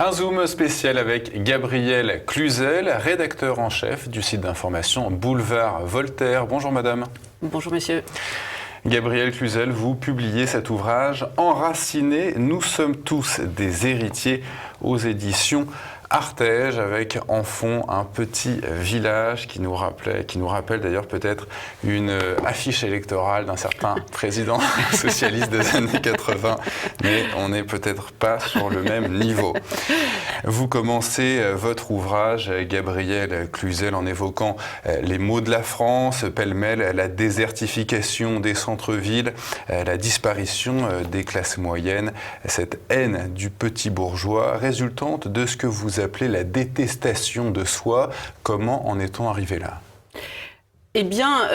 Un Zoom spécial avec Gabrielle Cluzel, rédacteur en chef du site d'information Boulevard Voltaire. Bonjour madame. Bonjour monsieur. Gabrielle Cluzel, vous publiez cet ouvrage Enracinés, nous sommes tous des héritiers aux éditions Artege, avec en fond un petit village qui nous rappelle d'ailleurs peut-être une affiche électorale d'un certain président socialiste des années 80, mais on n'est peut-être pas sur le même niveau. Vous commencez votre ouvrage, Gabrielle Cluzel, en évoquant les maux de la France, pêle-mêle, la désertification des centres-villes, la disparition des classes moyennes, cette haine du petit bourgeois résultante de ce que vous appelez la détestation de soi. Comment en est-on arrivé là ? Eh bien,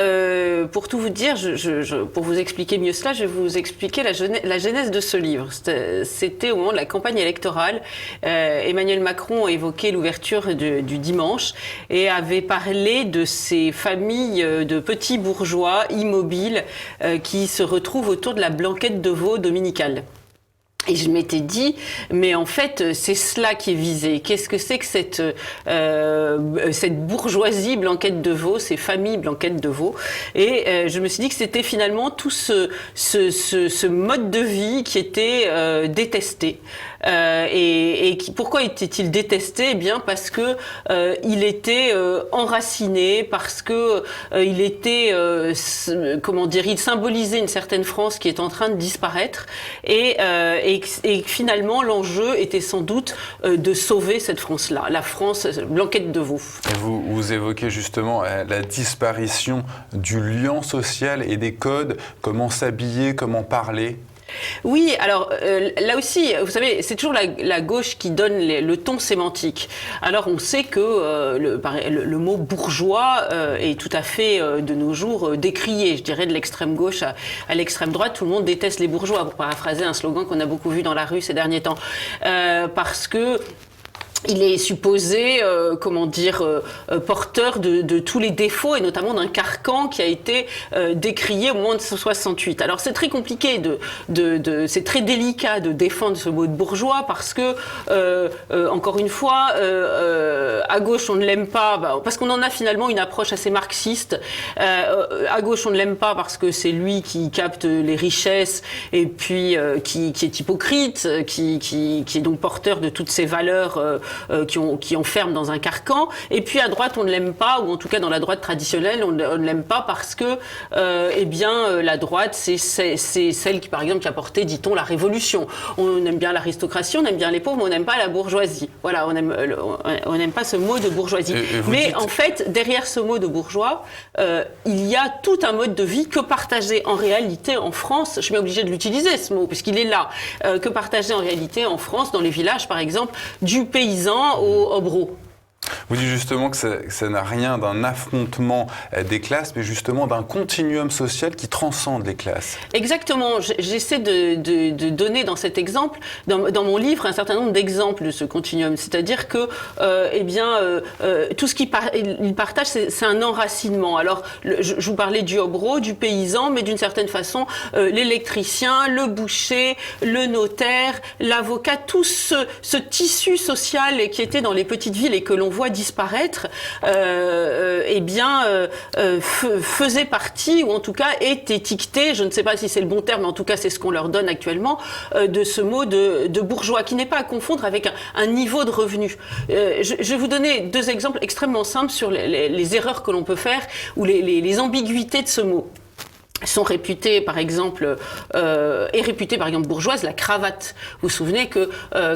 pour tout vous dire, pour vous expliquer mieux cela, je vais vous expliquer la genèse de ce livre. C'était au moment de la campagne électorale. Emmanuel Macron a évoqué l'ouverture du dimanche et avait parlé de ces familles de petits bourgeois immobiles qui se retrouvent autour de la blanquette de veau dominicale. Et je m'étais dit, mais en fait, c'est cela qui est visé. Qu'est-ce que c'est que cette bourgeoisie blanquette de veau, ces familles blanquettes de veau? Et je me suis dit que c'était finalement tout ce mode de vie qui était détesté. Pourquoi était-il détesté? Eh bien, parce que il était enraciné, parce que il était, il symbolisait une certaine France qui est en train de disparaître, et finalement l'enjeu était sans doute de sauver cette France-là, la France blanquette de veau. Et vous évoquez justement la disparition du lien social et des codes, comment s'habiller, comment parler. Oui, alors là aussi, vous savez, c'est toujours la gauche qui donne le ton sémantique. Alors on sait que le mot bourgeois est tout à fait de nos jours décrié, je dirais de l'extrême gauche à l'extrême droite. Tout le monde déteste les bourgeois, pour paraphraser un slogan qu'on a beaucoup vu dans la rue ces derniers temps. Parce que il est supposé, porteur de tous les défauts et notamment d'un carcan qui a été décrié au moment de 68. Alors c'est très compliqué c'est très délicat de défendre ce mot de bourgeois parce que encore une fois, à gauche on ne l'aime pas parce qu'on en a finalement une approche assez marxiste. À gauche on ne l'aime pas parce que c'est lui qui capte les richesses et puis qui est hypocrite, qui est donc porteur de toutes ces valeurs qui enferment dans un carcan. Et puis à droite, on ne l'aime pas, ou en tout cas dans la droite traditionnelle, on ne l'aime pas parce que, la droite, c'est celle qui, par exemple, qui a porté, dit-on, la révolution. On aime bien l'aristocratie, on aime bien les pauvres, mais on n'aime pas la bourgeoisie. Voilà, on n'aime pas ce mot de bourgeoisie. Mais en fait, derrière ce mot de bourgeois, il y a tout un mode de vie que partageait en réalité en France, je suis bien obligée de l'utiliser ce mot, puisqu'il est là, que partageait en réalité en France, dans les villages, par exemple, du paysan au obro. Vous dites justement que ça n'a rien d'un affrontement des classes, mais justement d'un continuum social qui transcende les classes. Exactement. J'essaie de donner dans cet exemple, dans mon livre, un certain nombre d'exemples de ce continuum. C'est-à-dire que, tout ce qu'il partage, c'est un enracinement. Alors, je vous parlais du obro, du paysan, mais d'une certaine façon, l'électricien, le boucher, le notaire, l'avocat, tout ce tissu social qui était dans les petites villes et que l'on voit disparaître, faisait partie, ou en tout cas est étiqueté, je ne sais pas si c'est le bon terme, mais en tout cas c'est ce qu'on leur donne actuellement, de ce mot de bourgeois, qui n'est pas à confondre avec un niveau de revenu. Je vais vous donner deux exemples extrêmement simples sur les erreurs que l'on peut faire, ou les ambiguïtés de ce mot. Sont réputées, par exemple, bourgeoise, la cravate. Vous vous souvenez que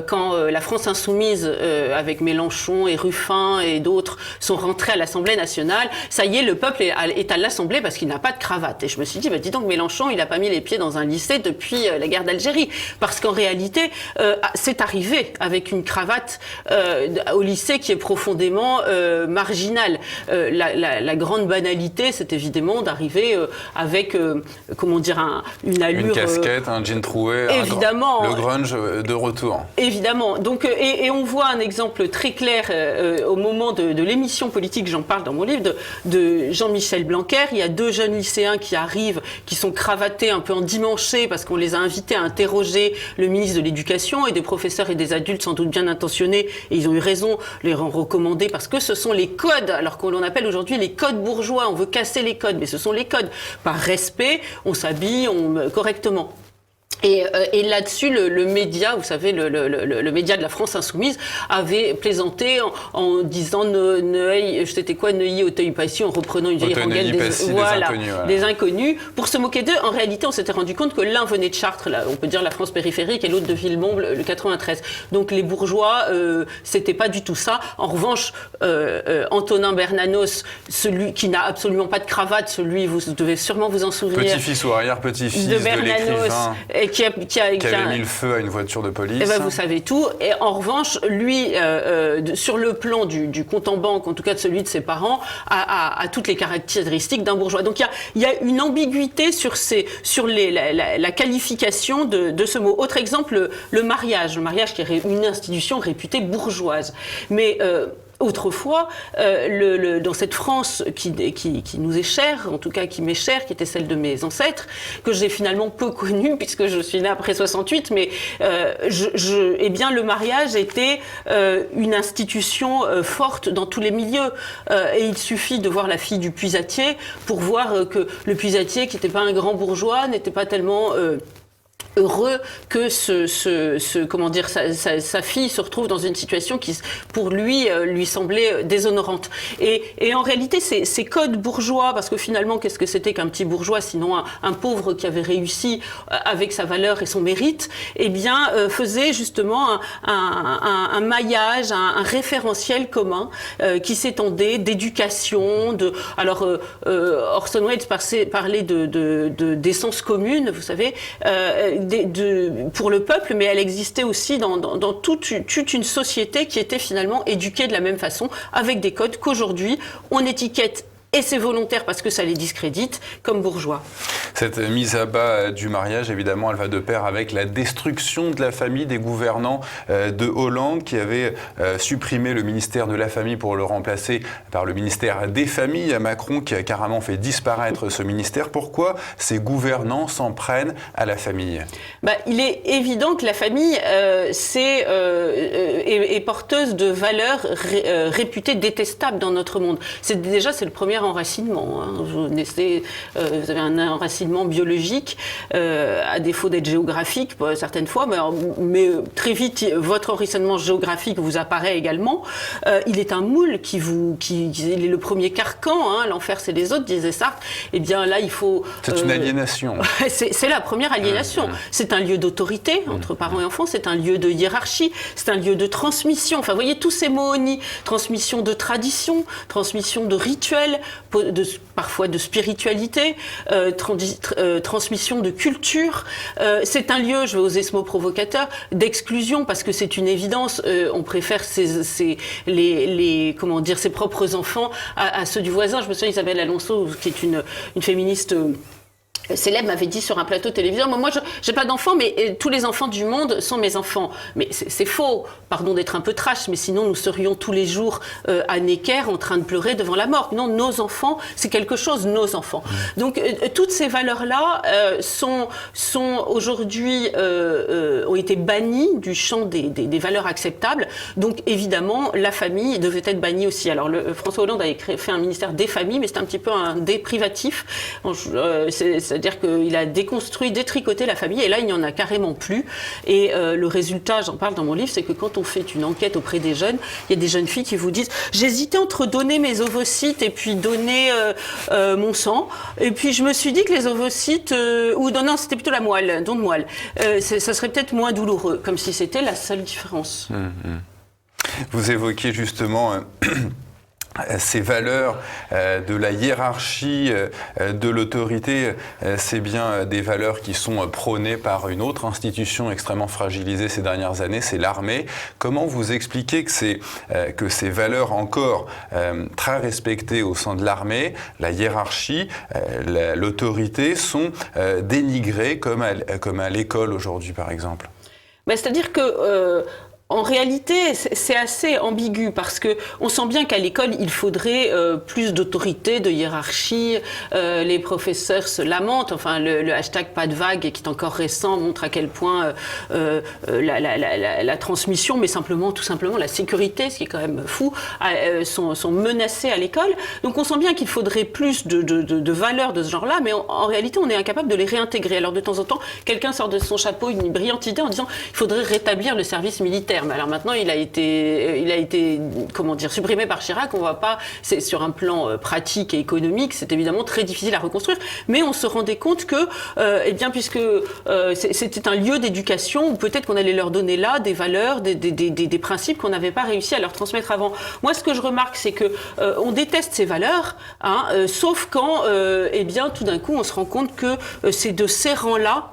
quand la France insoumise, avec Mélenchon et Ruffin et d'autres, sont rentrés à l'Assemblée nationale, ça y est, le peuple est à l'Assemblée parce qu'il n'a pas de cravate. Et je me suis dit, dis donc, Mélenchon, il n'a pas mis les pieds dans un lycée depuis la guerre d'Algérie. Parce qu'en réalité, c'est arrivé avec une cravate au lycée qui est profondément marginale. La grande banalité, c'est évidemment d'arriver avec avec, comment dire, une allure... Une casquette, un jean troué, évidemment, le grunge de retour. Évidemment. Donc, et on voit un exemple très clair au moment de l'émission politique, j'en parle dans mon livre, de Jean-Michel Blanquer. Il y a 2 jeunes lycéens qui arrivent, qui sont cravatés un peu endimanchés parce qu'on les a invités à interroger le ministre de l'Éducation, et des professeurs et des adultes sans doute bien intentionnés, et ils ont eu raison, les recommander parce que ce sont les codes, alors qu'on appelle aujourd'hui les codes bourgeois. On veut casser les codes, mais ce sont les codes. Par respect, on s'habille correctement. Et là-dessus, le média, vous savez, le média de la France insoumise avait plaisanté en disant c'était quoi, Neuilly, Auteuil-Passy, en reprenant une vieille rengaine des inconnus. Pour se moquer d'eux, en réalité, on s'était rendu compte que l'un venait de Chartres, là, on peut dire la France périphérique, et l'autre de Villemomble, le 93. Donc les bourgeois, c'était pas du tout ça. En revanche, Antonin Bernanos, celui qui n'a absolument pas de cravate, vous devez sûrement vous en souvenir. Petit-fils ou arrière-petit-fils de l'écrivain. Qui avait mis le feu à une voiture de police. Eh ben, vous savez tout. Et en revanche, lui, sur le plan du compte en banque, en tout cas de celui de ses parents, a toutes les caractéristiques d'un bourgeois. Donc il y a une ambiguïté sur la qualification de ce mot. Autre exemple, le mariage. Le mariage qui est une institution réputée bourgeoise. Mais... autrefois, dans cette France qui nous est chère, en tout cas qui m'est chère, qui était celle de mes ancêtres, que j'ai finalement peu connue puisque je suis née après 68, mais eh bien le mariage était une institution forte dans tous les milieux. Et il suffit de voir la fille du puisatier pour voir que le puisatier, qui n'était pas un grand bourgeois, n'était pas tellement... heureux que comment dire, sa fille se retrouve dans une situation qui, pour lui semblait déshonorante. Et en réalité, ces codes bourgeois, parce que finalement, qu'est-ce que c'était qu'un petit bourgeois, sinon un pauvre qui avait réussi avec sa valeur et son mérite, eh bien, faisait justement un maillage, un référentiel commun qui s'étendait d'éducation, alors Orson Welles parlait d'essence commune, vous savez, pour le peuple, mais elle existait aussi dans toute une société qui était finalement éduquée de la même façon, avec des codes qu'aujourd'hui on étiquette, et c'est volontaire parce que ça les discrédite, comme bourgeois. Cette mise à bas du mariage, évidemment, elle va de pair avec la destruction de la famille des gouvernants de Hollande, qui avait supprimé le ministère de la famille pour le remplacer par le ministère des familles. Macron qui a carrément fait disparaître ce ministère. Pourquoi ces gouvernants s'en prennent à la famille ? Il est évident que la famille est porteuse de valeurs réputées détestables dans notre monde. C'est le premier enracinement. Vous avez un enracinement biologique, à défaut d'être géographique certaines fois, mais très vite, votre enracinement géographique vous apparaît également. Il est un moule il est le premier carcan, l'enfer c'est les autres, disait Sartre. Eh bien là, il faut... C'est une aliénation. C'est la première aliénation. C'est un lieu d'autorité entre parents et enfants, c'est un lieu de hiérarchie, c'est un lieu de transmission. Enfin, vous voyez, tous ces mots honnis, transmission de tradition, transmission de rituels, parfois de spiritualité, transmission de culture. C'est un lieu, je vais oser ce mot provocateur, d'exclusion, parce que c'est une évidence. On préfère ses propres enfants à ceux du voisin. Je me souviens, Isabelle Alonso, qui est une féministe célèbre, m'avait dit sur un plateau téléviseur, moi j'ai pas d'enfants, mais tous les enfants du monde sont mes enfants. Mais c'est faux, pardon d'être un peu trash, mais sinon nous serions tous les jours à Necker en train de pleurer devant la mort. Non, nos enfants, c'est quelque chose, nos enfants. Donc toutes ces valeurs-là sont aujourd'hui, ont été bannies du champ des valeurs acceptables. Donc évidemment, la famille devait être bannie aussi. Alors François Hollande avait fait un ministère des familles, mais c'est un petit peu un déprivatif. C'est-à-dire qu'il a détricoté la famille, et là, il n'y en a carrément plus. Et le résultat, j'en parle dans mon livre, c'est que quand on fait une enquête auprès des jeunes, il y a des jeunes filles qui vous disent « J'hésitais entre donner mes ovocytes et puis donner mon sang. Et puis, je me suis dit que les ovocytes... non, c'était plutôt la moelle, don de moelle. Ça serait peut-être moins douloureux, comme si c'était la seule différence. Vous évoquez justement... ces valeurs de la hiérarchie, de l'autorité, c'est bien des valeurs qui sont prônées par une autre institution extrêmement fragilisée ces dernières années, c'est l'armée. Comment vous expliquez que ces valeurs encore très respectées au sein de l'armée, la hiérarchie, l'autorité, sont dénigrées comme à l'école aujourd'hui, par exemple? C'est-à-dire que en réalité, c'est assez ambigu parce que on sent bien qu'à l'école, il faudrait plus d'autorité, de hiérarchie. Les professeurs se lamentent. Enfin, le hashtag pas de vague, qui est encore récent, montre à quel point la transmission, mais tout simplement la sécurité, ce qui est quand même fou, sont menacées à l'école. Donc, on sent bien qu'il faudrait plus de valeurs de ce genre-là, mais en réalité, on est incapable de les réintégrer. Alors, de temps en temps, quelqu'un sort de son chapeau une brillante idée en disant il faudrait rétablir le service militaire. Mais alors maintenant, il a été comment dire, supprimé par Chirac. On voit pas, c'est sur un plan pratique et économique, c'est évidemment très difficile à reconstruire. Mais on se rendait compte que, puisque c'était un lieu d'éducation, où peut-être qu'on allait leur donner là des valeurs, des principes qu'on n'avait pas réussi à leur transmettre avant. Moi, ce que je remarque, c'est que on déteste ces valeurs, sauf quand, tout d'un coup, on se rend compte que c'est de ces rangs-là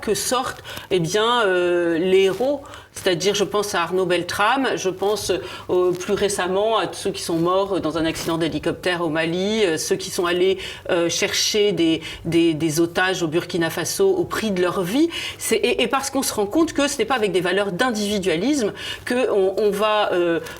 que sortent les héros. C'est-à-dire, je pense à Arnaud Beltrame, je pense plus récemment à ceux qui sont morts dans un accident d'hélicoptère au Mali, ceux qui sont allés chercher des otages au Burkina Faso au prix de leur vie. Et parce qu'on se rend compte que ce n'est pas avec des valeurs d'individualisme qu'on va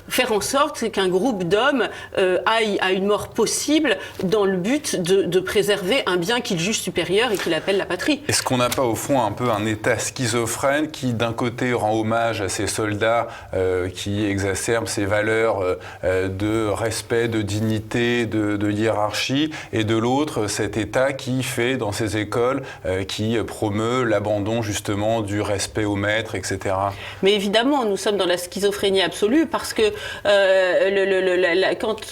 faire en sorte qu'un groupe d'hommes aille à une mort possible dans le but de préserver un bien qu'il juge supérieur et qu'il appelle la patrie. Est-ce qu'on n'a pas au fond un peu un état schizophrène qui d'un côté rend hommage à ces soldats qui exacerbent ces valeurs de respect, de dignité, de hiérarchie, et de l'autre cet État qui fait dans ses écoles, qui promeut l'abandon justement du respect au maître, etc. Mais évidemment, nous sommes dans la schizophrénie absolue parce que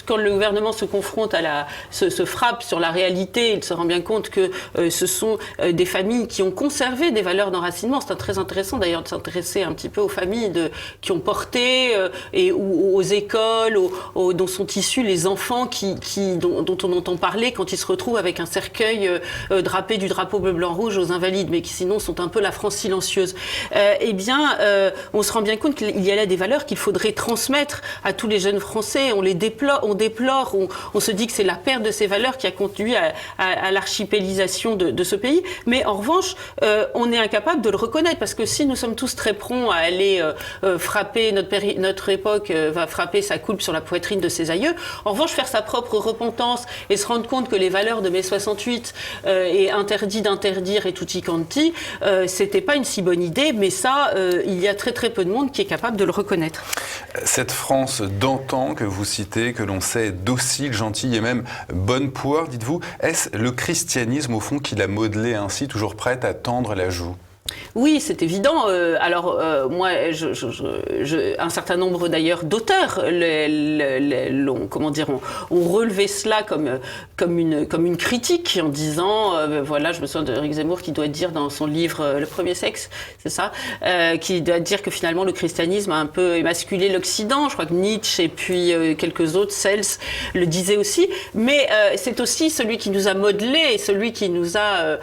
quand le gouvernement se confronte se frappe sur la réalité, il se rend bien compte que ce sont des familles qui ont conservé des valeurs d'enracinement. C'est très intéressant d'ailleurs de s'intéresser un petit peu aux familles qui ont porté ou aux écoles dont sont issus les enfants dont on entend parler quand ils se retrouvent avec un cercueil drapé du drapeau bleu-blanc-rouge aux Invalides, mais qui sinon sont un peu la France silencieuse. On se rend bien compte qu'il y a là des valeurs qu'il faudrait transmettre à tous les jeunes Français. On déplore, on se dit que c'est la perte de ces valeurs qui a conduit à l'archipélisation de ce pays. Mais en revanche, on est incapable de le reconnaître parce que si nous sommes tous très prompts à aller frapper notre époque va frapper sa coulpe sur la poitrine de ses aïeux. En revanche, faire sa propre repentance et se rendre compte que les valeurs de mai 68 et interdit d'interdire et tutti quanti, c'était pas une si bonne idée, mais ça, il y a très très peu de monde qui est capable de le reconnaître. Cette France d'antan que vous citez, que l'on sait docile, gentille et même bonne poire, dites-vous, est-ce le christianisme au fond qui l'a modelée ainsi, toujours prête à tendre la joue ? Oui, c'est évident. Moi, un certain nombre d'ailleurs d'auteurs ont relevé cela comme une critique en disant, je me souviens d'Éric Zemmour qui doit dire dans son livre Le Premier Sexe, c'est ça, qui doit dire que finalement le christianisme a un peu émasculé l'Occident. Je crois que Nietzsche et puis quelques autres, Sels, le disaient aussi. Mais c'est aussi celui qui nous a modelés, celui qui nous a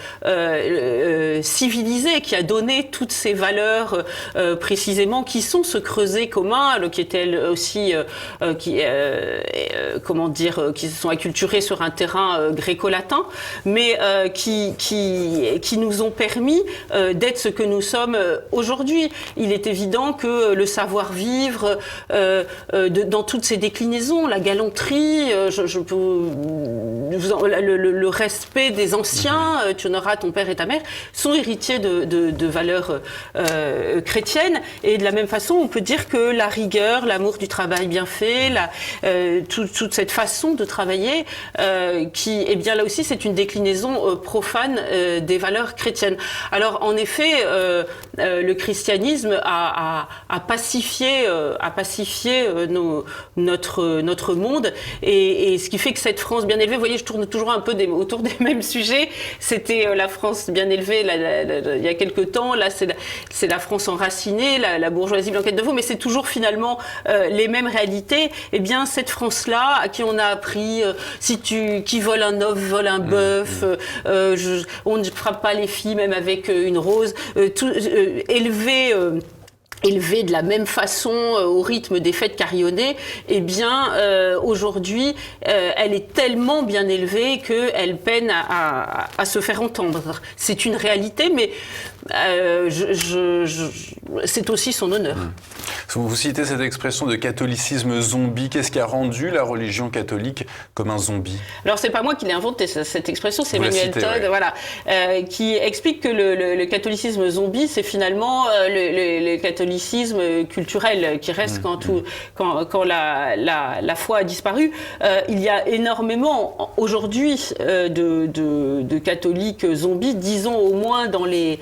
civilisés, qui a donné toutes ces valeurs précisément qui sont ce creuset commun, qui était aussi qui se sont acculturés sur un terrain gréco-latin, mais qui nous ont permis d'être ce que nous sommes aujourd'hui. Il est évident que le savoir-vivre dans toutes ses déclinaisons, la galanterie, le respect des anciens, tu honoreras ton père et ta mère, sont héritiers de valeurs chrétiennes. Et de la même façon, on peut dire que la rigueur, l'amour du travail bien fait, toutes toute cette façon de travailler qui, eh bien là aussi, c'est une déclinaison profane des valeurs chrétiennes. Alors en effet, le christianisme a pacifié notre monde et ce qui fait que cette France bien élevée, vous voyez, je tourne toujours un peu autour des mêmes sujets. C'était la France bien élevée il y a quelque temps. Là, c'est la France enracinée, la bourgeoisie blanquette de veau, mais c'est toujours finalement les mêmes réalités. Eh bien, cette France-là, à qui on a appris qui vole un œuf, vole un bœuf, on ne frappe pas les filles même avec une rose, élevée de la même façon au rythme des fêtes carillonnées, eh bien aujourd'hui elle est tellement bien élevée qu'elle peine à se faire entendre. C'est une réalité, mais c'est aussi son honneur. Vous citez cette expression de catholicisme zombie. Qu'est-ce qui a rendu la religion catholique comme un zombie? Alors c'est pas moi qui l'ai inventé cette expression, c'est Emmanuel Todd, ouais. voilà, qui explique que le catholicisme zombie, c'est finalement le catholicisme culturel qui reste quand la foi a disparu. Il y a énormément aujourd'hui de catholiques zombies, disons au moins dans les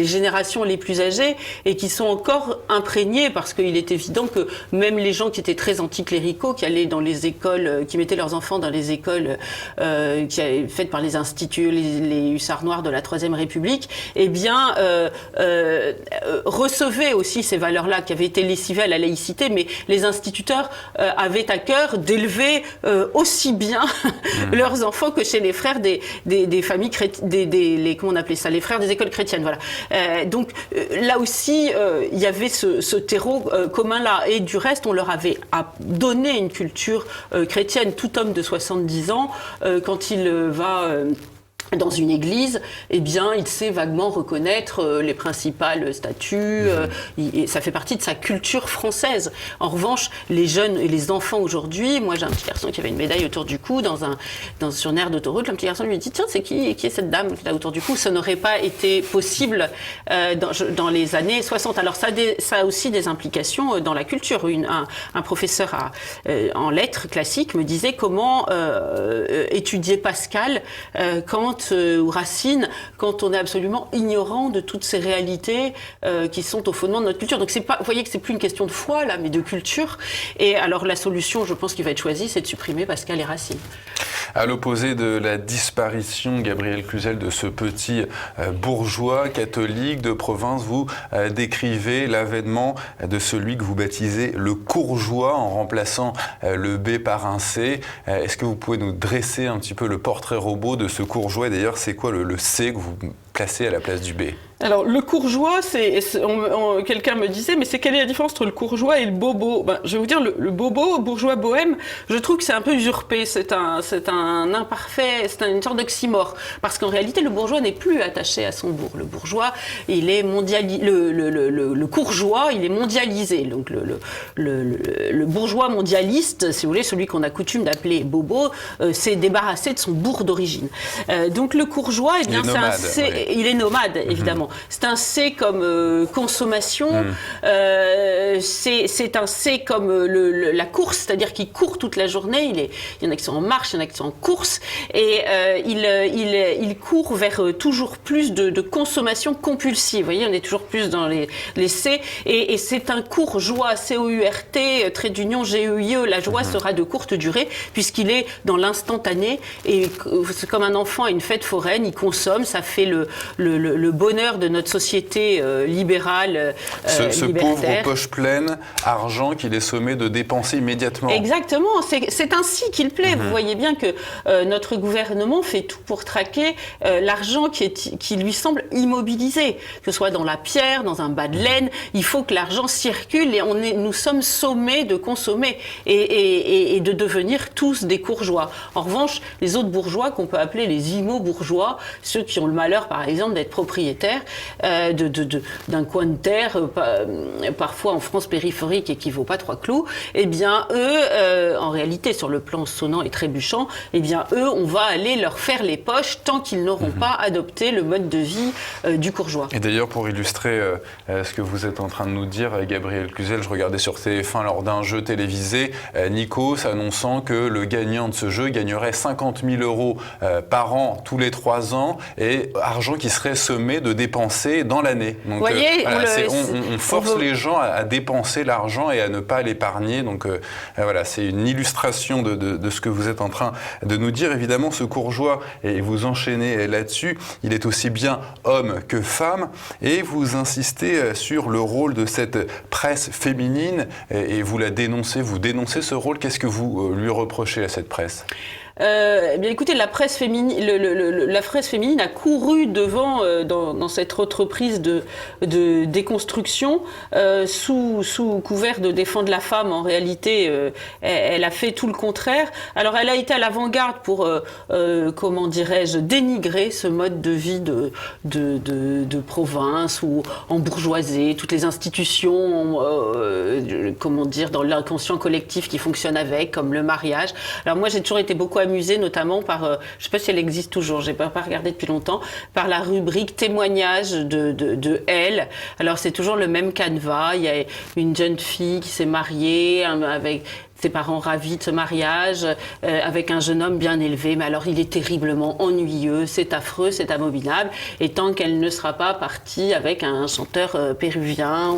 générations les plus âgées, et qui sont encore imprégnés, parce qu'il est évident que même les gens qui étaient très anticléricaux, qui allaient dans les écoles, qui mettaient leurs enfants dans les écoles faites par les instituts, les hussards noirs de la Troisième République, eh bien recevaient aussi ces valeurs-là qui avaient été lessivées à la laïcité, mais les instituteurs avaient à cœur d'élever aussi bien leurs enfants que chez les frères des familles chrétiennes, comment on appelait ça, les frères des écoles chrétiennes, voilà. Donc là aussi, il y avait ce terreau commun-là. Et du reste, on leur avait donné une culture chrétienne. Tout homme de 70 ans, quand il va dans une église, eh bien, il sait vaguement reconnaître les principales statues. Et ça fait partie de sa culture française. En revanche, les jeunes et les enfants aujourd'hui, moi j'ai un petit garçon qui avait une médaille autour du cou sur une aire d'autoroute. Un petit garçon lui dit, tiens, c'est qui est cette dame qui a autour du cou? Ça n'aurait pas été possible dans les années 60. Alors ça a aussi des implications dans la culture. Un professeur en lettres classiques me disait comment étudier Pascal ou Racine, quand on est absolument ignorant de toutes ces réalités qui sont au fondement de notre culture. Donc vous voyez que c'est plus une question de foi là, mais de culture. Et alors la solution, je pense, qui va être choisie, c'est de supprimer Pascal et Racine. À l'opposé de la disparition, Gabrielle Cluzel, de ce petit bourgeois catholique de province, vous décrivez l'avènement de celui que vous baptisez le courgeois en remplaçant le B par un C. Est-ce que vous pouvez nous dresser un petit peu le portrait robot de ce courgeois? Et d'ailleurs, c'est quoi le C que vous placez à la place du B? Alors, le courgeois, quelqu'un me disait, mais quelle est la différence entre le courgeois et le bobo? Je vais vous dire, le bobo, bourgeois bohème, je trouve que c'est un peu usurpé. C'est un imparfait, c'est une sorte d'oxymore. Parce qu'en réalité, le bourgeois n'est plus attaché à son bourg. Le bourgeois, il est le courgeois, il est mondialisé. Donc, le bourgeois mondialiste, si vous voulez, celui qu'on a coutume d'appeler bobo, s'est débarrassé de son bourg d'origine. Donc, le courgeois, eh bien, il est nomade, évidemment. C'est un C comme consommation, c'est un C comme la course, c'est-à-dire qu'il court toute la journée, il y en a qui sont en marche, il y en a qui sont en course, et il court vers toujours plus de consommation compulsive. Vous voyez, on est toujours plus dans les C, et c'est un courgeois, C-O-U-R-T, trait d'union G-E-I-E, la joie sera de courte durée, puisqu'il est dans l'instantané, et c'est comme un enfant à une fête foraine, il consomme, ça fait le bonheur de notre société libérale, ce pauvre aux poches pleines, argent qu'il est sommé de dépenser immédiatement. Exactement, c'est ainsi qu'il plaît. Vous voyez bien que notre gouvernement fait tout pour traquer l'argent qui lui semble immobilisé, que ce soit dans la pierre, dans un bas de laine. Il faut que l'argent circule et nous sommes sommés de consommer et de devenir tous des courgeois. En revanche, les autres bourgeois qu'on peut appeler les immo-bourgeois, ceux qui ont le malheur, par par exemple, d'être propriétaire d'un coin de terre, parfois en France périphérique et qui vaut pas 3 clous, eh bien, eux, en réalité, sur le plan sonnant et trébuchant, eh bien, eux, on va aller leur faire les poches tant qu'ils n'auront pas adopté le mode de vie du courgeois. Et d'ailleurs, pour illustrer ce que vous êtes en train de nous dire, Gabriel Cluzel, je regardais sur TF1 lors d'un jeu télévisé, Nikos annonçant que le gagnant de ce jeu gagnerait 50 000 € par an tous les 3 ans, et argent qui serait sommé de dépenser dans l'année. Donc, voyez, on force les gens à dépenser l'argent et à ne pas l'épargner. Donc voilà, c'est une illustration de ce que vous êtes en train de nous dire. Évidemment, ce courgeois, et vous enchaînez là-dessus, il est aussi bien homme que femme, et vous insistez sur le rôle de cette presse féminine, et vous la dénoncez, vous dénoncez ce rôle. Qu'est-ce que vous lui reprochez à cette presse ? Eh bien, écoutez, la presse féminine a couru devant dans cette entreprise de déconstruction sous couvert de défendre la femme. En réalité, elle a fait tout le contraire. Alors, elle a été à l'avant-garde pour, comment dirais-je, dénigrer ce mode de vie de province ou en bourgeoisie, toutes les institutions, comment dire, dans l'inconscient collectif qui fonctionne avec, comme le mariage. Alors, moi, j'ai toujours été beaucoup amusée, notamment par, je ne sais pas si elle existe toujours, je n'ai pas regardé depuis longtemps, par la rubrique témoignages de Elle. Alors c'est toujours le même canevas, il y a une jeune fille qui s'est mariée avec ses parents ravis de ce mariage, avec un jeune homme bien élevé, mais alors il est terriblement ennuyeux, c'est affreux, c'est abominable, et tant qu'elle ne sera pas partie avec un chanteur péruvien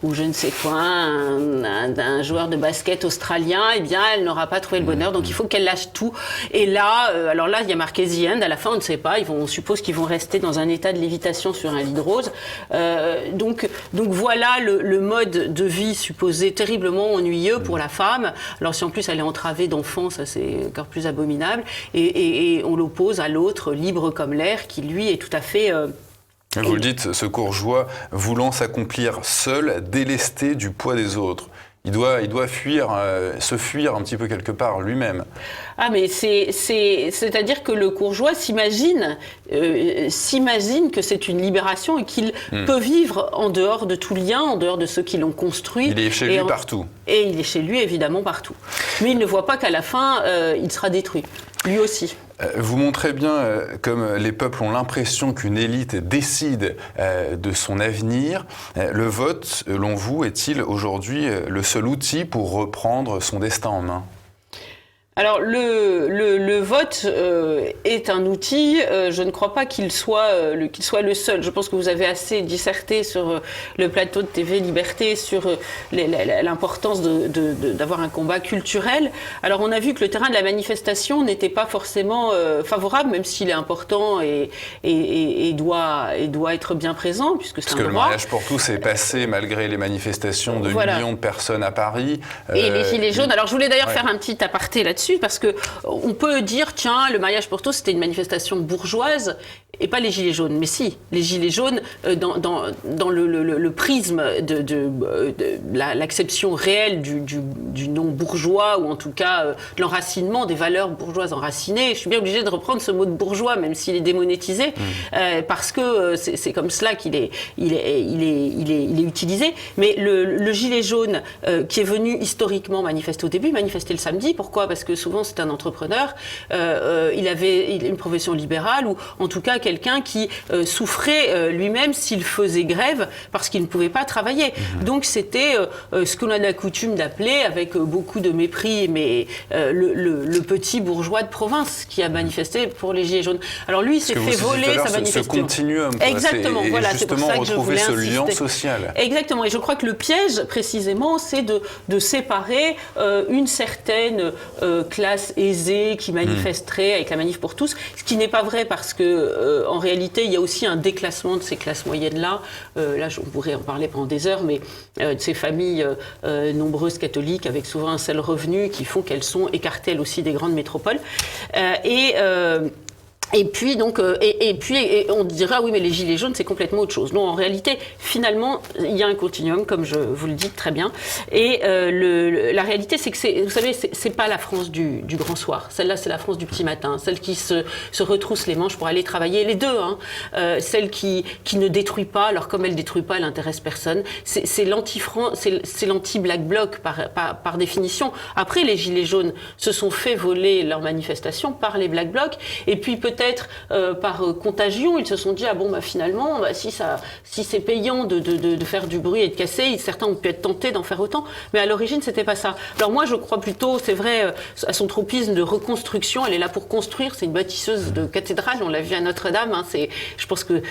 ou je ne sais quoi, un joueur de basket australien, eh bien elle n'aura pas trouvé le bonheur, donc il faut qu'elle lâche tout. Et là, alors là, il y a marqué The End, à la fin on ne sait pas, on suppose qu'ils vont rester dans un état de lévitation sur un lit de rose. Donc voilà le mode de vie supposé terriblement ennuyeux pour la femme. Alors si en plus elle est entravée d'enfants, ça c'est encore plus abominable. Et on l'oppose à l'autre, libre comme l'air, qui lui est tout à fait... Vous le dites, ce courgeois voulant s'accomplir seul, délesté du poids des autres. Il doit fuir, se fuir un petit peu quelque part lui-même. Ah, mais c'est-à-dire que le courgeois s'imagine que c'est une libération et qu'il peut vivre en dehors de tout lien, en dehors de ceux qui l'ont construit. Il est chez lui partout. Et il est chez lui évidemment partout. Mais il ne voit pas qu'à la fin, il sera détruit. Lui aussi. Vous montrez bien comme les peuples ont l'impression qu'une élite décide de son avenir. Le vote, selon vous, est-il aujourd'hui le seul outil pour reprendre son destin en main ? Alors le vote est un outil, je ne crois pas qu'il soit le seul. Je pense que vous avez assez disserté sur le plateau de TV Liberté sur l'importance d'avoir un combat culturel. Alors on a vu que le terrain de la manifestation n'était pas forcément favorable, même s'il est important et doit être bien présent, puisque c'est un droit. Parce que le mariage pour tous est passé malgré les manifestations de millions de personnes à Paris. Et les gilets jaunes. Alors je voulais d'ailleurs faire un petit aparté là-dessus, parce que on peut dire, tiens, le mariage pour tous, c'était une manifestation bourgeoise, et pas les gilets jaunes. Mais si, les gilets jaunes, dans le prisme de l'acception réelle du non bourgeois, ou en tout cas de l'enracinement des valeurs bourgeoises enracinées, je suis bien obligée de reprendre ce mot de bourgeois, même s'il est démonétisé, parce que c'est comme cela qu'il est utilisé. Mais le gilet jaune, qui est venu historiquement manifester au début, manifester le samedi. Pourquoi ? Parce que souvent c'est un entrepreneur, il avait une profession libérale, ou en tout cas quelqu'un qui souffrait lui-même s'il faisait grève parce qu'il ne pouvait pas travailler. Donc c'était ce qu'on a la coutume d'appeler, avec beaucoup de mépris, mais le petit bourgeois de province qui a manifesté pour les gilets jaunes. Alors lui, il s'est fait voler sa manifestation. Ce continuum. Exactement. Voilà, c'est pour ça que je voulais ce insister. lien social. Exactement. Et je crois que le piège, précisément, c'est de séparer une certaine classe aisée qui manifesterait avec la manif pour tous, ce qui n'est pas vrai, parce que en réalité, il y a aussi un déclassement de ces classes moyennes-là. Là, on pourrait en parler pendant des heures, mais de ces familles nombreuses catholiques avec souvent un seul revenu qui font qu'elles sont écartées, elles aussi, des grandes métropoles. Et puis donc, et on dira oui, mais les gilets jaunes c'est complètement autre chose. Non, en réalité, finalement, il y a un continuum, comme je vous le dis très bien. Et la réalité, c'est que vous savez, c'est pas la France du grand soir. Celle-là, c'est la France du petit matin, celle qui se retrousse les manches pour aller travailler. Les deux, hein. Celle qui ne détruit pas. Alors comme elle détruit pas, elle intéresse personne. C'est l'anti-Black Bloc par définition. Après, les gilets jaunes se sont fait voler leur manifestation par les Black Blocs. Et puis peut-être par contagion, ils se sont dit ah bon bah finalement si c'est payant de faire du bruit et de casser, certains ont pu être tentés d'en faire autant, mais à l'origine c'était pas ça. Alors moi je crois plutôt, c'est vrai, à son tropisme de reconstruction, elle est là pour construire, c'est une bâtisseuse de cathédrale, on l'a vu à Notre-Dame, hein, je pense que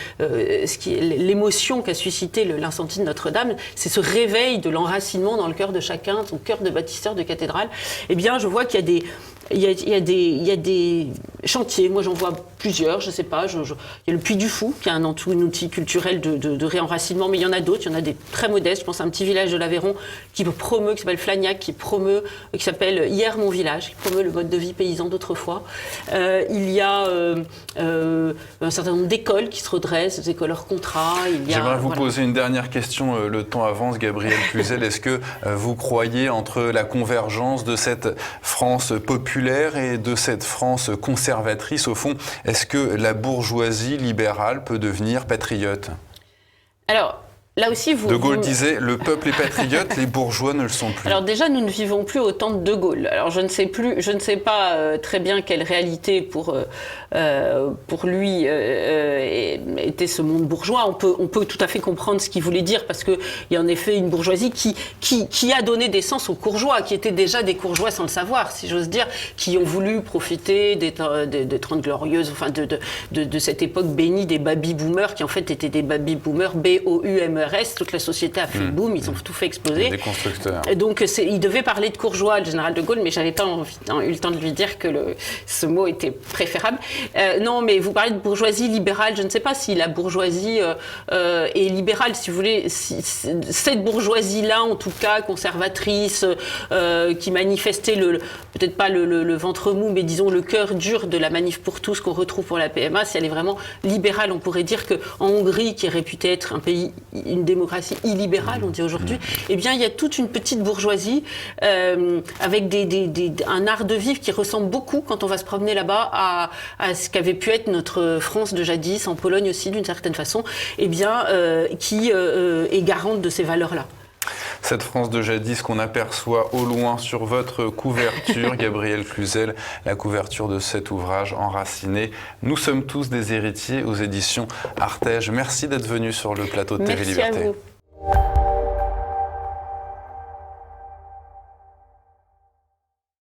l'émotion qu'a suscité l'incendie de Notre-Dame, c'est ce réveil de l'enracinement dans le cœur de chacun, son cœur de bâtisseur de cathédrale. Eh bien je vois qu'il y a des chantiers, moi j'en vois plusieurs, je sais pas, il y a le Puy du Fou, qui est un outil culturel de réenracinement, mais il y en a d'autres, il y en a des très modestes, je pense à un petit village de l'Aveyron qui s'appelle Flagnac, qui s'appelle Hier mon village, qui promeut le mode de vie paysan d'autrefois. Il y a un certain nombre d'écoles qui se redressent, des écoles hors contrat. J'aimerais vous poser une dernière question, le temps avance, Gabrielle Cluzel, est-ce que vous croyez entre la convergence de cette France populaire et de cette France conservatrice, au fond, est-ce que la bourgeoisie libérale peut devenir patriote ? Alors, là aussi, De Gaulle disait « le peuple est patriote, les bourgeois ne le sont plus ». Alors déjà, nous ne vivons plus au temps de De Gaulle. Alors je ne sais pas très bien quelle réalité pour lui était ce monde bourgeois. On peut tout à fait comprendre ce qu'il voulait dire, parce qu'il y a en effet une bourgeoisie qui a donné des sens aux courgeois, qui étaient déjà des courgeois sans le savoir, si j'ose dire, qui ont voulu profiter des 30 glorieuses, enfin de cette époque bénie des baby-boomers, qui en fait étaient des baby-boomers, B-O-U-M-R. Toute la société a fait le boom, ils ont tout fait exploser. Des constructeurs. Et donc, il devait parler de courgeois, le général de Gaulle, mais j'avais pas eu le temps de lui dire que ce mot était préférable. Non, mais vous parlez de bourgeoisie libérale. Je ne sais pas si la bourgeoisie est libérale, si vous voulez. Cette bourgeoisie-là, en tout cas, conservatrice, qui manifestait peut-être pas le ventre mou, mais disons le cœur dur de la manif pour tous qu'on retrouve pour la PMA, si elle est vraiment libérale, on pourrait dire qu'en Hongrie, qui est réputée être un pays, une démocratie illibérale, on dit aujourd'hui, eh bien, il y a toute une petite bourgeoisie avec un art de vivre qui ressemble beaucoup, quand on va se promener là-bas, à ce qu'avait pu être notre France de jadis, en Pologne aussi, d'une certaine façon, eh bien, qui est garante de ces valeurs-là. Cette France de jadis qu'on aperçoit au loin sur votre couverture, Gabrielle Cluzel, la couverture de cet ouvrage enraciné. Nous sommes tous des héritiers aux éditions Artege. Merci d'être venu sur le plateau de TV Liberté. Merci à vous.